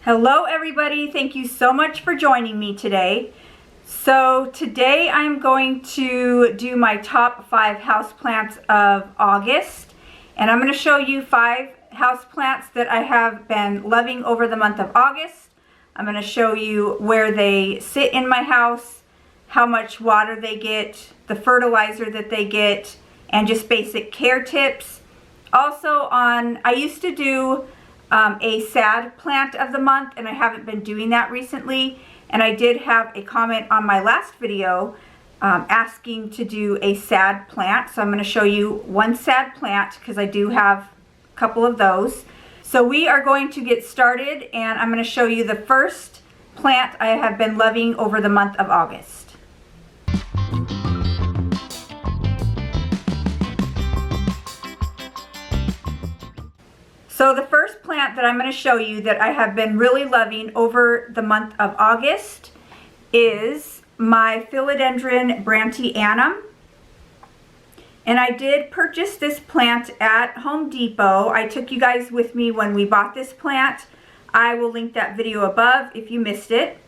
Hello everybody, thank you so much for joining me today. So today I'm going to do my top 5 houseplants of August, and I'm going to show you 5 houseplants that I have been loving over the month of August. I'm going to show you where they sit in my house, how much water they get, the fertilizer that they get, and just basic care tips. Also I used to do a sad plant of the month, and I haven't been doing that recently, and I did have a comment on my last video asking to do a sad plant, so I'm going to show you one sad plant because I do have a couple of those. So we are going to get started, and I'm going to show you the first plant I have been loving over the month of August. So the first plant that I'm going to show you that I have been really loving over the month of August is my Philodendron Brantianum. And I did purchase this plant at Home Depot. I took you guys with me when we bought this plant. I will link that video above if you missed it.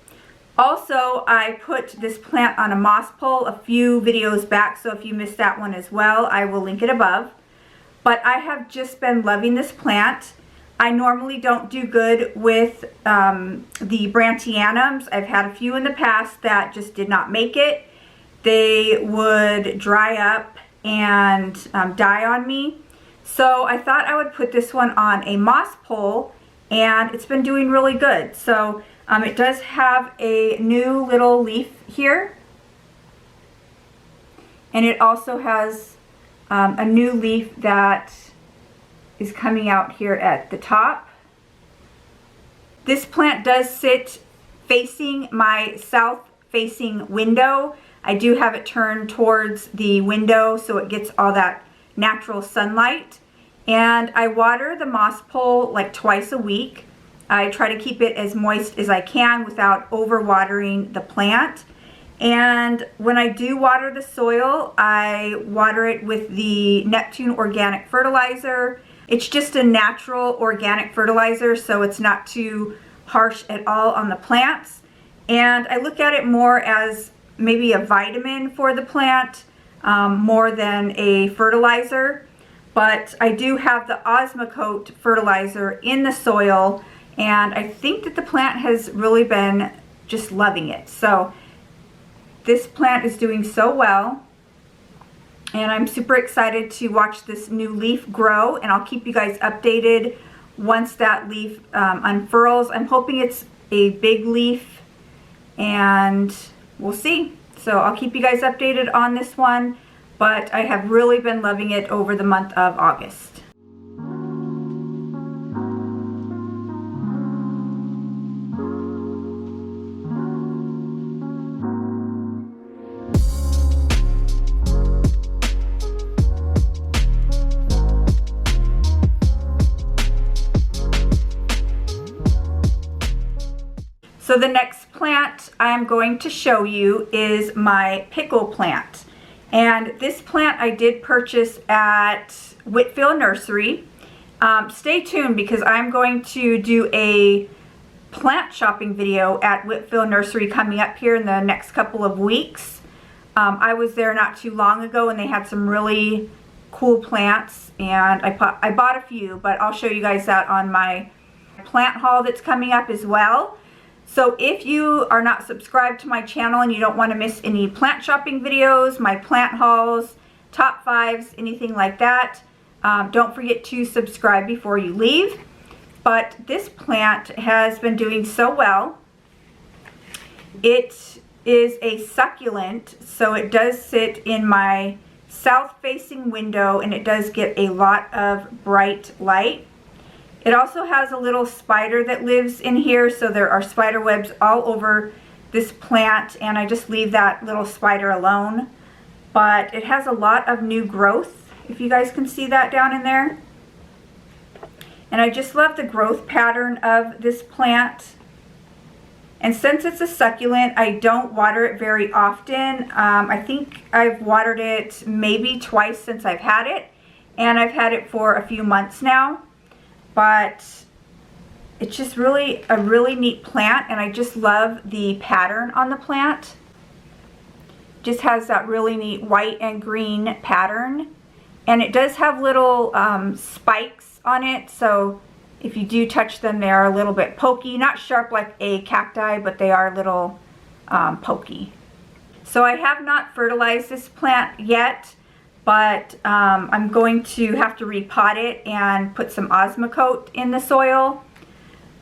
Also, I put this plant on a moss pole a few videos back, so if you missed that one as well, I will link it above. But I have just been loving this plant. I normally don't do good with the Brantianums. I've had a few in the past that just did not make it. They would dry up and die on me. So I thought I would put this one on a moss pole, and it's been doing really good. So it does have a new little leaf here. And it also has a new leaf that is coming out here at the top. This plant does sit facing my south facing window. I do have it turned towards the window so it gets all that natural sunlight. And I water the moss pole like twice a week. I try to keep it as moist as I can without overwatering the plant. And when I do water the soil, I water it with the Neptune organic fertilizer. It's just a natural organic fertilizer, so it's not too harsh at all on the plants. And I look at it more as maybe a vitamin for the plant, more than a fertilizer. But I do have the Osmocote fertilizer in the soil, and I think that the plant has really been just loving it. So this plant is doing so well, and I'm super excited to watch this new leaf grow, and I'll keep you guys updated once that leaf unfurls. I'm hoping it's a big leaf, and we'll see. So I'll keep you guys updated on this one, but I have really been loving it over the month of August. So the next plant I'm going to show you is my Pickle Plant. And this plant I did purchase at Whitfield Nursery. Stay tuned because I'm going to do a plant shopping video at Whitfield Nursery coming up here in the next couple of weeks. I was there not too long ago, and they had some really cool plants, and I bought a few, but I'll show you guys that on my plant haul that's coming up as well. So if you are not subscribed to my channel and you don't want to miss any plant shopping videos, my plant hauls, top 5s, anything like that, don't forget to subscribe before you leave. But this plant has been doing so well. It is a succulent, so it does sit in my south facing window, and it does get a lot of bright light. It also has a little spider that lives in here, so there are spider webs all over this plant, and I just leave that little spider alone. But it has a lot of new growth, if you guys can see that down in there. And I just love the growth pattern of this plant. And since it's a succulent, I don't water it very often. I think I've watered it maybe twice since I've had it, and I've had it for a few months now. But it's just really a really neat plant, and I just love the pattern on the plant. Just has that really neat white and green pattern, and it does have little spikes on it, so if you do touch them, they are a little bit pokey. Not sharp like a cacti, but they are a little pokey. So I have not fertilized this plant yet, but I'm going to have to repot it and put some Osmocote in the soil.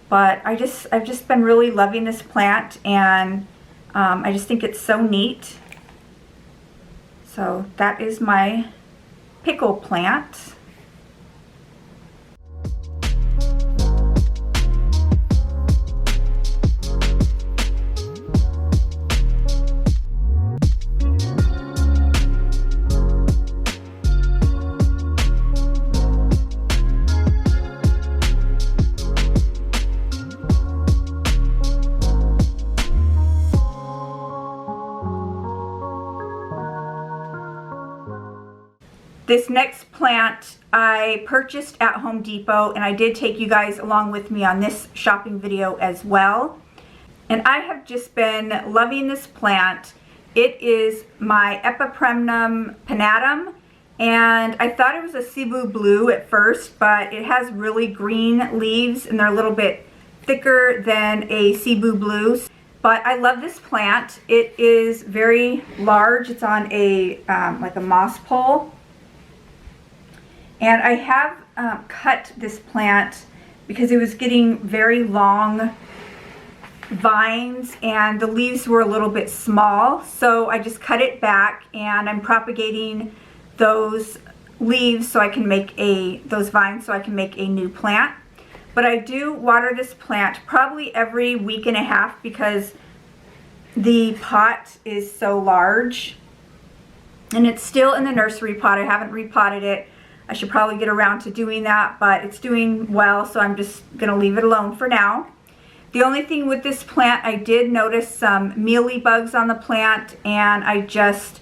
But I've just been really loving this plant, and I just think it's so neat. So that is my pickle plant. This next plant I purchased at Home Depot, and I did take you guys along with me on this shopping video as well. And I have just been loving this plant. It is my Epipremnum Panatum, and I thought it was a Cebu blue at first, but it has really green leaves, and they're a little bit thicker than a Cebu blue. But I love this plant. It is very large. It's on a like a moss pole. And I have cut this plant because it was getting very long vines and the leaves were a little bit small. So I just cut it back, and I'm propagating those leaves so I can make those vines so I can make a new plant. But I do water this plant probably every week and a half because the pot is so large. And it's still in the nursery pot. I haven't repotted it. I should probably get around to doing that, but it's doing well, so I'm just gonna leave it alone for now. The only thing with this plant, I did notice some mealy bugs on the plant, and I just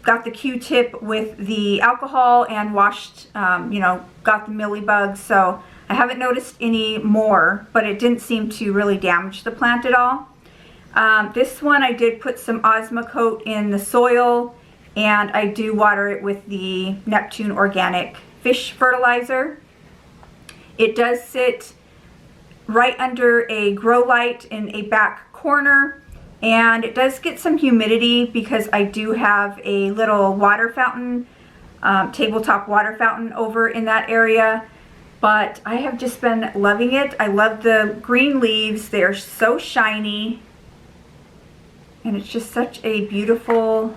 got the Q-tip with the alcohol and washed, you know, got the mealy bugs. So I haven't noticed any more, but it didn't seem to really damage the plant at all. This one I did put some Osmocote in the soil, and I do water it with the Neptune organic fish fertilizer. It does sit right under a grow light in a back corner, and it does get some humidity because I do have a little water fountain, tabletop water fountain over in that area. But I have just been loving it. I love the green leaves. They are so shiny, and it's just such a beautiful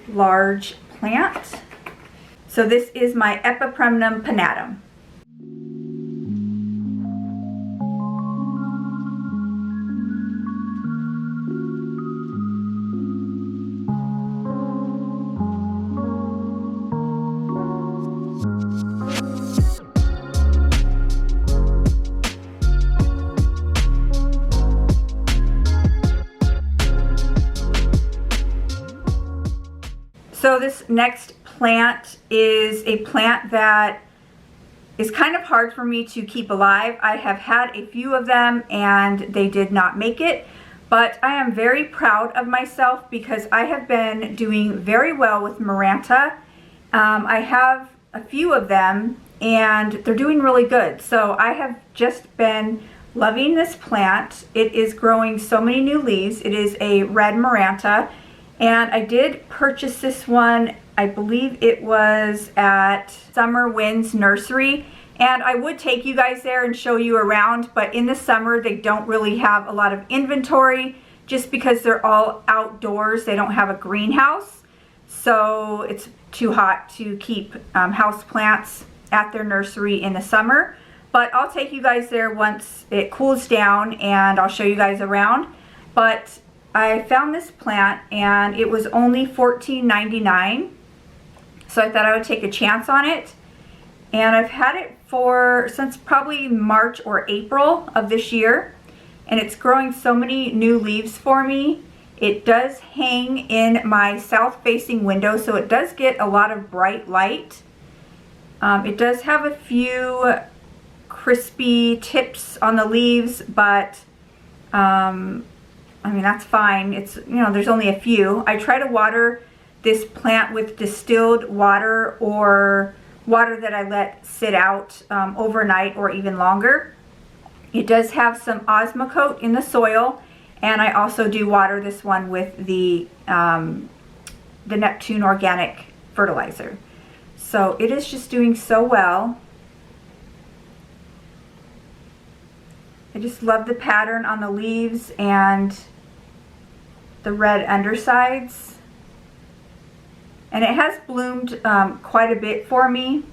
large plant. So this is my Epipremnum Panatum. So this next plant is a plant that is kind of hard for me to keep alive. I have had a few of them and they did not make it, but I am very proud of myself because I have been doing very well with Maranta. I have a few of them and they're doing really good. So I have just been loving this plant. It is growing so many new leaves. It is a red Maranta. And I did purchase this one, I believe it was at Summer Winds Nursery. And I would take you guys there and show you around, but in the summer they don't really have a lot of inventory just because they're all outdoors. They don't have a greenhouse. So it's too hot to keep house plants at their nursery in the summer. But I'll take you guys there once it cools down and I'll show you guys around. But I found this plant and it was only $14.99, so I thought I would take a chance on it. And I've had it since probably March or April of this year, and it's growing so many new leaves for me. It does hang in my south-facing window, so it does get a lot of bright light. It does have a few crispy tips on the leaves, but I mean, that's fine. It's, you know, there's only a few. I try to water this plant with distilled water or water that I let sit out overnight or even longer. It does have some Osmocote in the soil, and I also do water this one with the Neptune organic fertilizer. So it is just doing so well. I just love the pattern on the leaves and the red undersides. And it has bloomed quite a bit for me.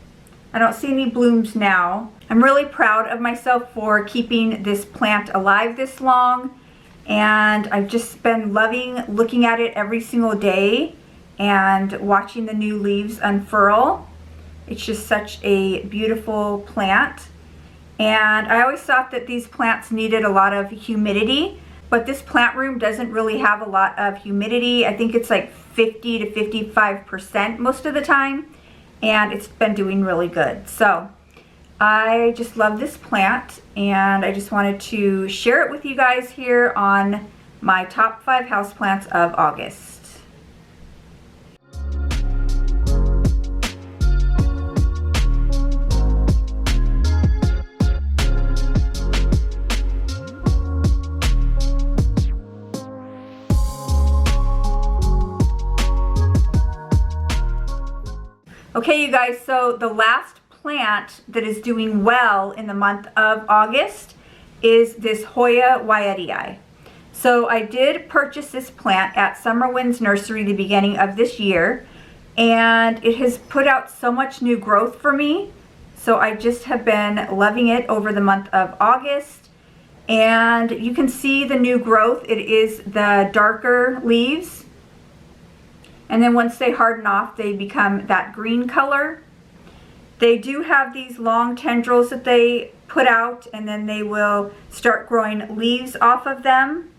I don't see any blooms now. I'm really proud of myself for keeping this plant alive this long. And I've just been loving looking at it every single day and watching the new leaves unfurl. It's just such a beautiful plant. And I always thought that these plants needed a lot of humidity, but this plant room doesn't really have a lot of humidity. I think it's like 50 to 55% most of the time, and it's been doing really good. So I just love this plant, and I just wanted to share it with you guys here on my top 5 houseplants of August. Okay, you guys, so the last plant that is doing well in the month of August is this Hoya Wire. So I did purchase this plant at Summer Winds Nursery the beginning of this year, and it has put out so much new growth for me. So I just have been loving it over the month of August, and you can see the new growth. It is the darker leaves. And then once they harden off, they become that green color. They do have these long tendrils that they put out, and then they will start growing leaves off of them.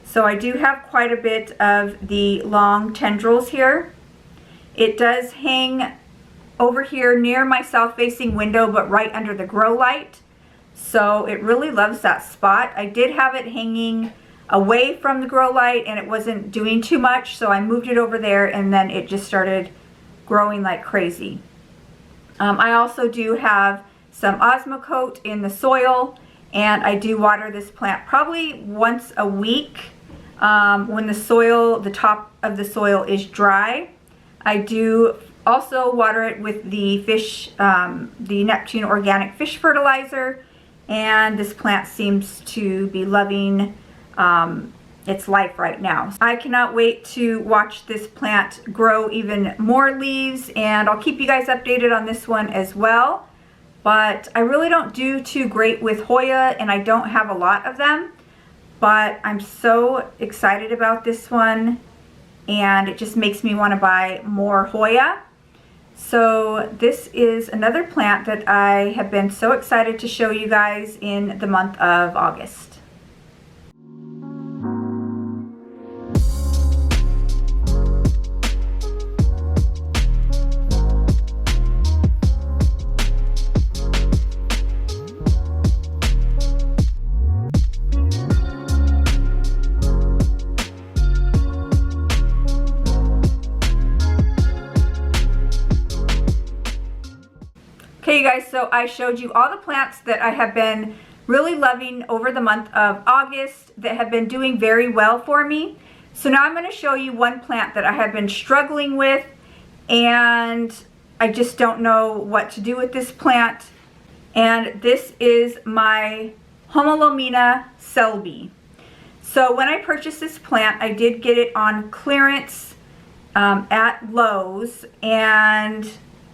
So I do have quite a bit of the long tendrils here. It does hang over here near my south-facing window, but right under the grow light. So it really loves that spot. I did have it hanging away from the grow light, and it wasn't doing too much, so I moved it over there, and then it just started growing like crazy. I also do have some Osmocote in the soil, and I do water this plant probably once a week when the soil, the top of the soil is dry. I do also water it with the the Neptune organic fish fertilizer, and this plant seems to be loving its life right now. I cannot wait to watch this plant grow even more leaves, and I'll keep you guys updated on this one as well. But I really don't do too great with Hoya, and I don't have a lot of them, but I'm so excited about this one, and it just makes me want to buy more Hoya. So this is another plant that I have been so excited to show you guys in the month of August. Okay, you guys, so I showed you all the plants that I have been really loving over the month of August that have been doing very well for me. So now I'm going to show you one plant that I have been struggling with, and I just don't know what to do with this plant. And this is my homalomina Selby. So when I purchased this plant, I did get it on clearance at Lowe's, and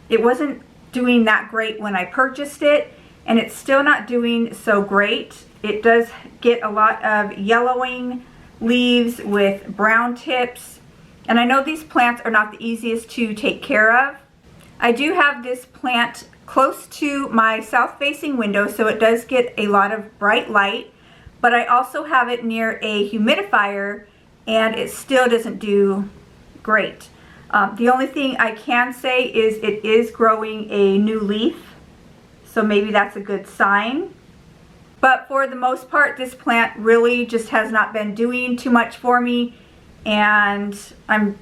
it wasn't doing that great when I purchased it, and it's still not doing so great. It does get a lot of yellowing leaves with brown tips, and I know these plants are not the easiest to take care of. I do have this plant close to my south-facing window, so it does get a lot of bright light, but I also have it near a humidifier, and it still doesn't do great. The only thing I can say is it is growing a new leaf. so maybe that's a good sign. But for the most part, this plant really just has not been doing too much for me, and I'm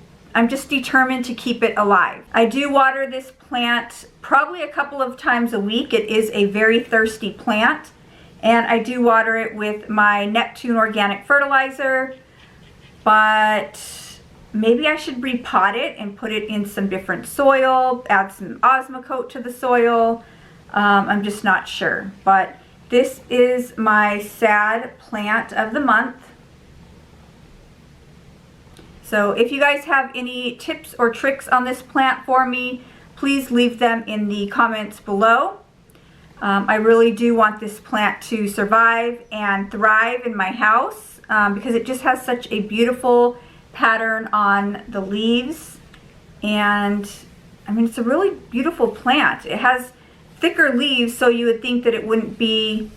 just determined to keep it alive. I do water this plant probably a couple of times a week. It is a very thirsty plant, and I do water it with my Neptune organic fertilizer, but maybe I should repot it and put it in some different soil, add some Osmocote to the soil. I'm just not sure, but this is my sad plant of the month. So if you guys have any tips or tricks on this plant for me, please leave them in the comments below. I really do want this plant to survive and thrive in my house because it just has such a beautiful pattern on the leaves. And I mean, it's a really beautiful plant. It has thicker leaves, so you would think that it wouldn't be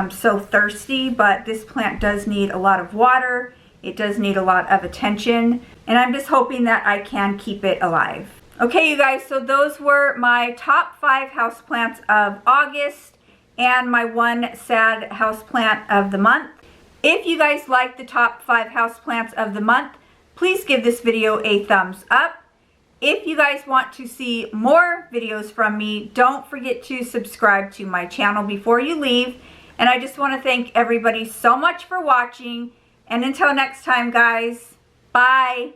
so thirsty, but this plant does need a lot of water. It does need a lot of attention, and I'm just hoping that I can keep it alive. Okay, you guys, so those were my top 5 houseplants of August and my one sad houseplant of the month. If you guys like the top 5 houseplants of the month, please give this video a thumbs up. If you guys want to see more videos from me, don't forget to subscribe to my channel before you leave. And I just want to thank everybody so much for watching. And until next time, guys, bye.